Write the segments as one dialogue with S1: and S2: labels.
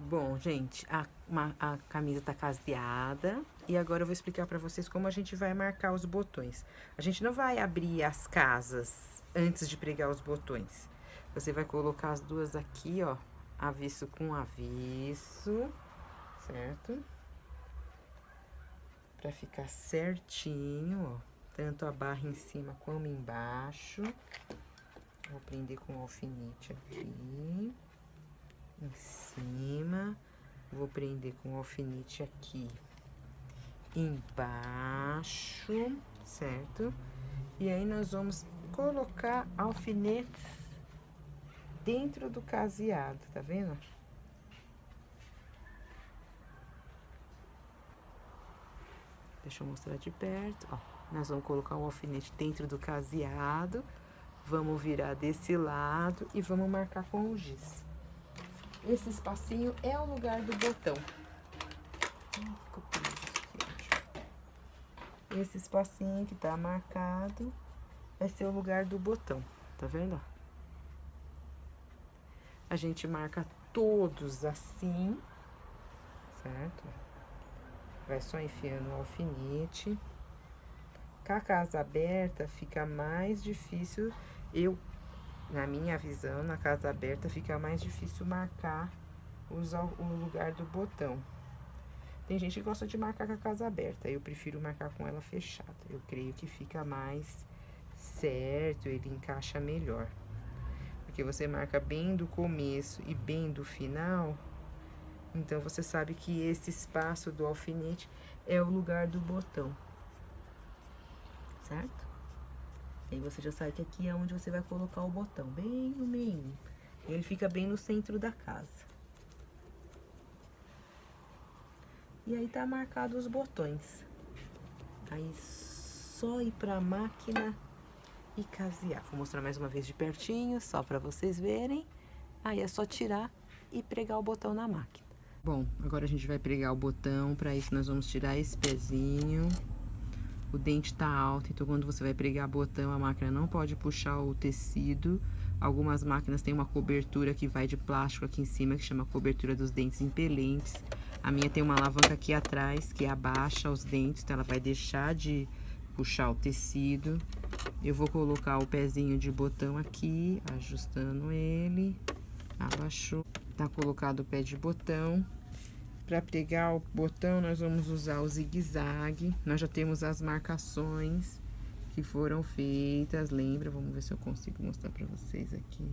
S1: Bom, gente, a camisa tá caseada e agora eu vou explicar pra vocês como a gente vai marcar os botões. A gente não vai abrir as casas antes de pregar os botões. Você vai colocar as duas aqui, ó, avesso com avesso, certo? Pra ficar certinho, ó, tanto a barra em cima como embaixo. Vou prender com o alfinete aqui, em cima. Vou prender com o alfinete aqui embaixo, certo? E aí, nós vamos colocar alfinetes dentro do caseado, tá vendo? Deixa eu mostrar de perto, ó. Nós vamos colocar um alfinete dentro do caseado, vamos virar desse lado e vamos marcar com o giz. Esse espacinho é o lugar do botão. Esse espacinho que tá marcado vai ser o lugar do botão, tá vendo? A gente marca todos assim, certo? Vai só enfiando o alfinete. Com a casa aberta fica mais difícil, na minha visão, na casa aberta fica mais difícil marcar o lugar do botão. Tem gente que gosta de marcar com a casa aberta, eu prefiro marcar com ela fechada. Eu creio que fica mais certo, ele encaixa melhor. Porque você marca bem do começo e bem do final, então você sabe que esse espaço do alfinete é o lugar do botão, certo? E aí você já sabe que aqui é onde você vai colocar o botão, bem no meio. Ele fica bem no centro da casa. E aí tá marcado os botões. Aí só ir pra máquina e casear. Vou mostrar mais uma vez de pertinho, só pra vocês verem. Aí é só tirar e pregar o botão na máquina. Bom, agora a gente vai pregar o botão. Pra isso nós vamos tirar esse pezinho. O dente tá alto, então quando você vai pregar botão, a máquina não pode puxar o tecido. Algumas máquinas têm uma cobertura que vai de plástico aqui em cima, que chama cobertura dos dentes impelentes. A minha tem uma alavanca aqui atrás, que abaixa os dentes, então ela vai deixar de puxar o tecido. Eu vou colocar o pezinho de botão aqui, ajustando ele. Abaixou. Tá colocado o pé de botão. Para pregar o botão, nós vamos usar o zigue-zague. Nós já temos as marcações que foram feitas, lembra? Vamos ver se eu consigo mostrar para vocês aqui.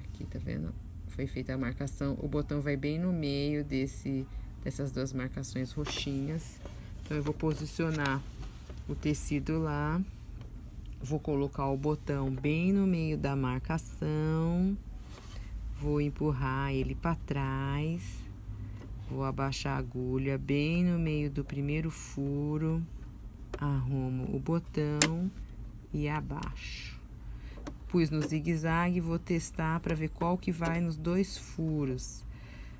S1: Aqui, tá vendo? Foi feita a marcação. O botão vai bem no meio dessas duas marcações roxinhas. Então, eu vou posicionar o tecido lá. Vou colocar o botão bem no meio da marcação. Vou empurrar ele para trás. Vou abaixar a agulha bem no meio do primeiro furo, arrumo o botão e abaixo. Pus no zigue-zague, vou testar para ver qual que vai nos dois furos.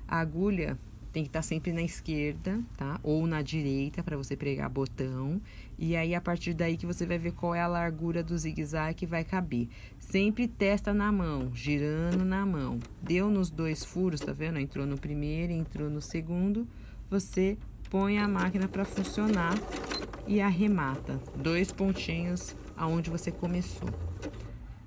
S1: A agulha tem que estar sempre na esquerda, tá? Ou na direita para você pregar botão. E aí, a partir daí que você vai ver qual é a largura do zigue-zague que vai caber. Sempre testa na mão, girando na mão. Deu nos dois furos, tá vendo? Entrou no primeiro, entrou no segundo. Você põe a máquina para funcionar e arremata. Dois pontinhos aonde você começou.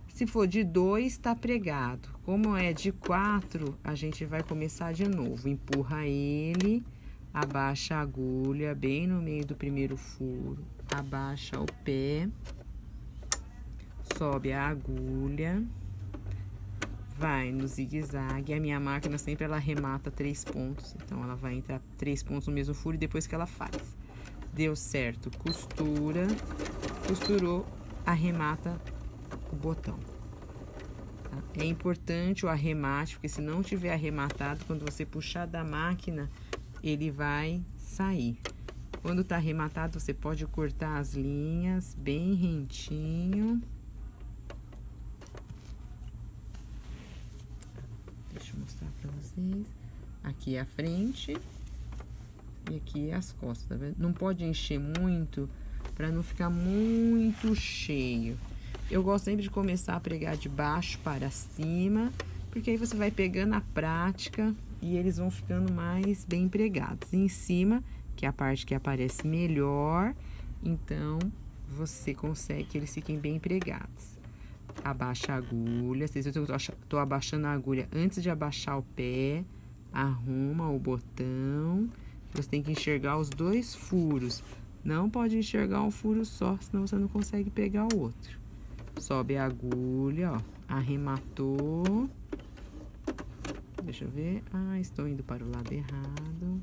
S1: Se for de 2, tá pregado. Como é de 4, a gente vai começar de novo. Empurra ele, abaixa a agulha bem no meio do primeiro furo, abaixa o pé, sobe a agulha, vai no zigue-zague. A minha máquina sempre ela arremata 3 pontos, então ela vai entrar 3 pontos no mesmo furo e depois que ela faz. Deu certo, costura, costurou, arremata o botão. É importante o arremate, porque se não tiver arrematado, quando você puxar da máquina, ele vai sair. Quando tá arrematado, você pode cortar as linhas bem rentinho. Deixa eu mostrar pra vocês. Aqui é a frente e aqui é as costas, tá vendo? Não pode encher muito, pra não ficar muito cheio. Eu gosto sempre de começar a pregar de baixo para cima, porque aí você vai pegando a prática e eles vão ficando mais bem pregados. Em cima, que é a parte que aparece melhor, então você consegue que eles fiquem bem pregados. Abaixa a agulha, vocês viram que eu tô abaixando a agulha antes de abaixar o pé, arruma o botão, você tem que enxergar os dois furos, não pode enxergar um furo só, senão você não consegue pegar o outro. Sobe a agulha, ó, arrematou, deixa eu ver, estou indo para o lado errado,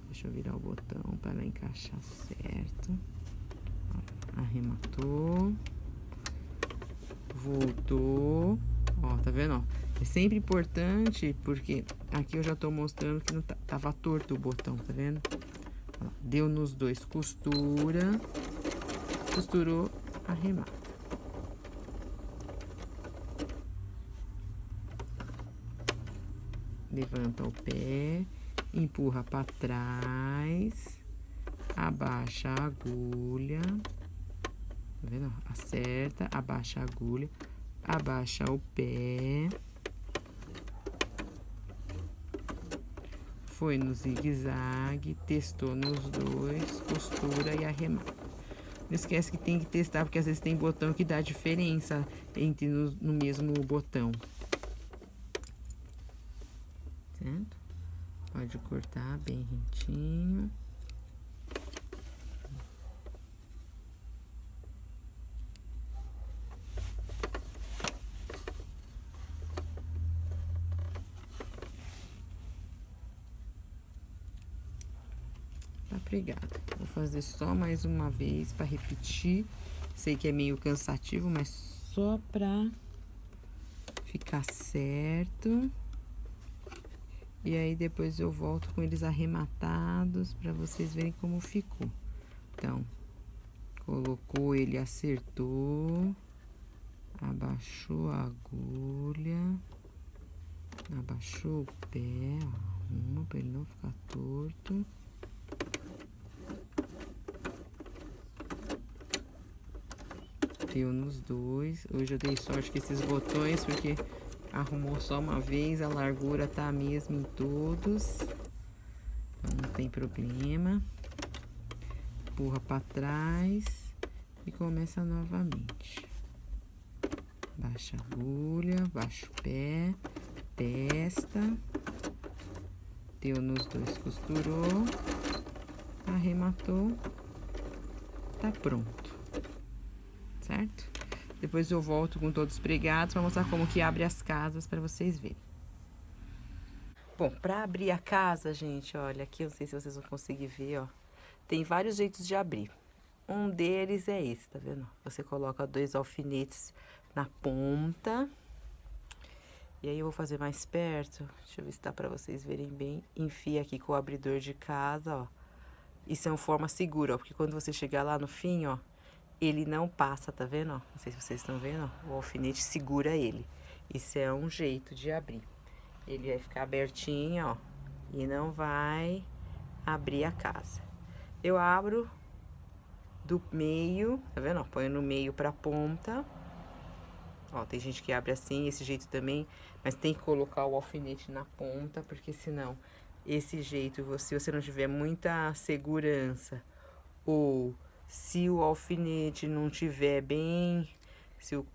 S1: deixa eu virar o botão para ela encaixar certo, ó, arrematou. Voltou, ó, tá vendo, ó? É sempre importante, porque aqui eu já tô mostrando que não tava torto o botão, tá vendo? Ó, deu nos dois, costura, costurou, arremata. Levanta o pé, empurra para trás, abaixa a agulha. Tá vendo? Acerta, abaixa a agulha, abaixa o pé. Foi no zigue-zague, testou nos dois, costura e arremata. Não esquece que tem que testar, porque às vezes tem botão que dá diferença entre no mesmo botão. Certo? Pode cortar bem rentinho. Pregado. Vou fazer só mais uma vez para repetir. Sei que é meio cansativo, mas só para ficar certo. E aí depois eu volto com eles arrematados para vocês verem como ficou. Então, colocou, ele acertou, abaixou a agulha, abaixou o pé, arruma para ele não ficar torto. Deu nos dois. Hoje eu dei sorte com esses botões, porque arrumou só uma vez, a largura tá a mesma em todos. Então não tem problema. Empurra para trás e começa novamente. Baixa a agulha, baixa o pé, testa. Deu nos dois, costurou, arrematou, tá pronto. Certo? Depois eu volto com todos pregados para mostrar como que abre as casas para vocês verem. Bom, para abrir a casa, gente, olha, aqui eu não sei se vocês vão conseguir ver, ó. Tem vários jeitos de abrir. Um deles é esse, tá vendo? Você coloca dois alfinetes na ponta. E aí eu vou fazer mais perto. Deixa eu ver se dá para vocês verem bem. Enfia aqui com o abridor de casa, ó. Isso é uma forma segura, ó, porque quando você chegar lá no fim, ó, ele não passa, tá vendo, ó? Não sei se vocês estão vendo, ó. O alfinete segura ele. Isso é um jeito de abrir. Ele vai ficar abertinho, ó, e não vai abrir a casa. Eu abro do meio, tá vendo, ó? Põe no meio pra ponta. Ó, tem gente que abre assim, esse jeito também, mas tem que colocar o alfinete na ponta, porque senão, esse jeito, se você não tiver muita segurança, ou se o alfinete não tiver bem, se o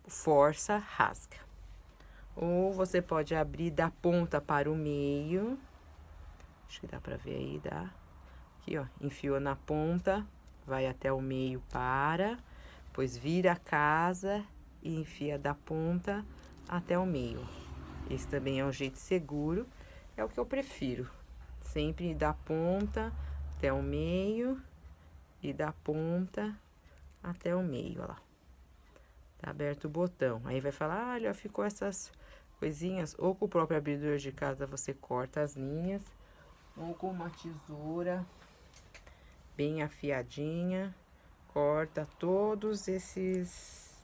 S1: força, rasga. Ou você pode abrir da ponta para o meio. Acho que dá pra ver aí, dá. Aqui, ó, enfiou na ponta, vai até o meio, depois vira a casa e enfia da ponta até o meio. Esse também é um jeito seguro, é o que eu prefiro. Sempre da ponta até o meio e da ponta até o meio, ó lá. Tá aberto o botão. Aí vai falar, olha, ficou essas coisinhas. Ou com o próprio abridor de casa você corta as linhas, ou com uma tesoura bem afiadinha, corta todos esses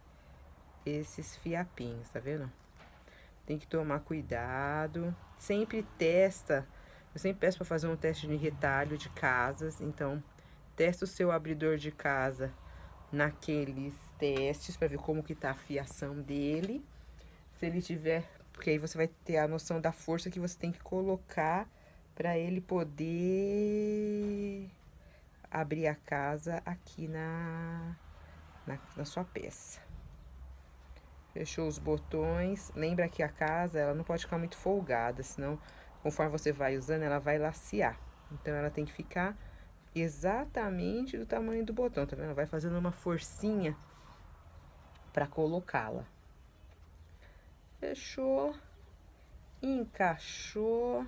S1: fiapinhos, tá vendo? Tem que tomar cuidado. Sempre testa. Eu sempre peço para fazer um teste de retalho de casas, então testa o seu abridor de casa naqueles testes para ver como que tá a fiação dele. Se ele tiver Porque aí você vai ter a noção da força que você tem que colocar para ele poder abrir a casa aqui na sua peça. Fechou os botões. Lembra que a casa, ela não pode ficar muito folgada, senão, conforme você vai usando, ela vai lacear. Então, ela tem que ficar exatamente do tamanho do botão, tá vendo? Vai fazendo uma forcinha pra colocá-la. Fechou. Encaixou.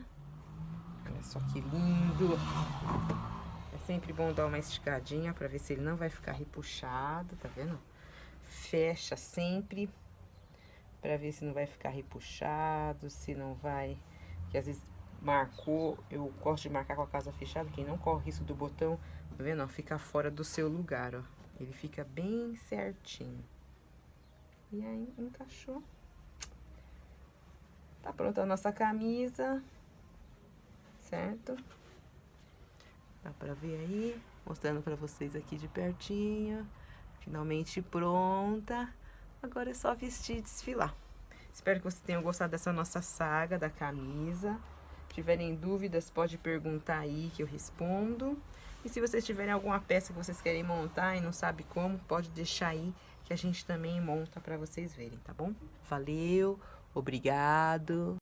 S1: Olha só que lindo. É sempre bom dar uma esticadinha pra ver se ele não vai ficar repuxado, tá vendo? Fecha sempre pra ver se não vai ficar repuxado, se não vai... Que às vezes marcou, eu gosto de marcar com a casa fechada, quem não corre risco do botão, tá vendo? Ó, fica fora do seu lugar, ó. Ele fica bem certinho. E aí, encaixou. Tá pronta a nossa camisa, certo? Dá pra ver aí, mostrando pra vocês aqui de pertinho. Finalmente pronta. Agora é só vestir e desfilar. Espero que vocês tenham gostado dessa nossa saga da camisa. Se tiverem dúvidas, pode perguntar aí que eu respondo. E se vocês tiverem alguma peça que vocês querem montar e não sabe como, pode deixar aí que a gente também monta pra vocês verem, tá bom? Valeu, obrigado!